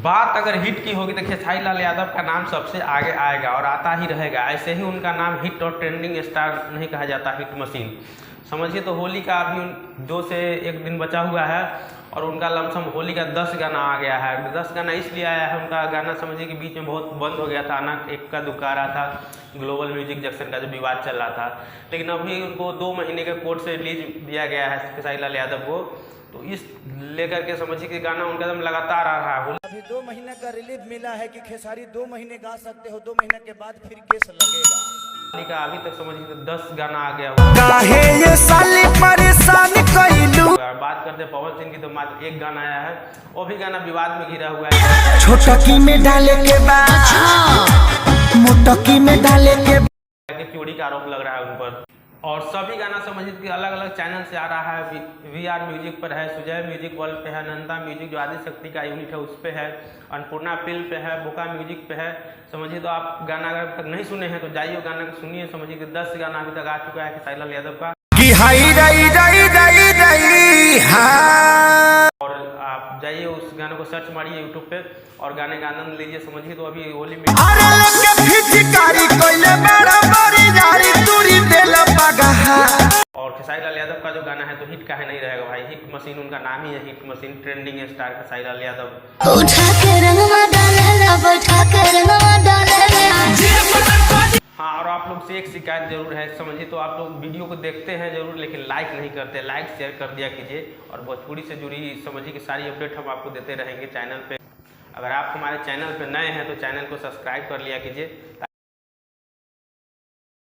बात अगर हिट की होगी तो खेसारी लाल यादव का नाम सबसे आगे आएगा और आता ही रहेगा। ऐसे ही उनका नाम हिट और ट्रेंडिंग स्टार नहीं कहा जाता, हिट मशीन समझिए। तो होली का अभी 2 से 1 दिन बचा हुआ है और उनका लमसम होली का 10 गाना आ गया है। 10 गाना इसलिए आया है, उनका गाना समझिए कि बीच में बहुत बंद हो गया था, ना एक का दुक्का आ रहा था, ग्लोबल म्यूजिक जंक्शन का जो विवाद चल रहा था। लेकिन अभी उनको 2 महीने के कोर्ट से रिलीज दिया गया है खेसारी लाल यादव को। तो इस लेकर के समझिए कि गाना उनका एकदम लगातार आ रहा है। अभी 2 महीने का रिलीफ मिला है कि खेसारी 2 महीने गा सकते हो, 2 महीने के बाद फिर केस लगेगा। का अभी तक समझिए तो 10 गाना आ गया। काहे ये साली परेशान कइलू। बात करते पवन सिंह की तो मात्र 1 गाना आया है, वो भी गाना विवाद में घिरा हुआ है। छोटकी में डाले के बाद मोटकी में डाले के चोरी का आरोप लग रहा है उन पर। और सभी गाना समझिए कि अलग अलग चैनल से आ रहा है। VR म्यूजिक पर है, सुजय म्यूजिक वर्ल्ड पे है, नंदा म्यूजिक जो आदि शक्ति का यूनिट है उस पे है, अन्नपूर्णा फिल्म पे है, बोका म्यूजिक पे है समझिए। तो आप गाना अगर तक नहीं सुने हैं तो जाइए गाना को सुनिए। समझिए कि 10 गाना अभी तक आ चुका है खेसारी लाल यादव का। और आप जाइए उस गाने को सर्च मारिए यूट्यूब पे और गाने का आनंद लीजिए। समझिए तो अभी होली में और खेसारी लाल यादव का जो गाना है तो हिट काहे नहीं रहेगा भाई। हिट मशीन उनका नाम ही है, hit machine trending star Khesari Lal Yadav. हाँ, और आप लोग से एक शिकायत जरूर है समझिए। तो आप लोग वीडियो को देखते हैं जरूर लेकिन लाइक नहीं करते, लाइक शेयर कर दिया कीजिए। और भोजपुरी से जुड़ी समझिए कि सारी अपडेट हम आपको देते रहेंगे चैनल पे। अगर आप हमारे चैनल पे नए हैं तो चैनल को सब्सक्राइब कर लिया कीजिए।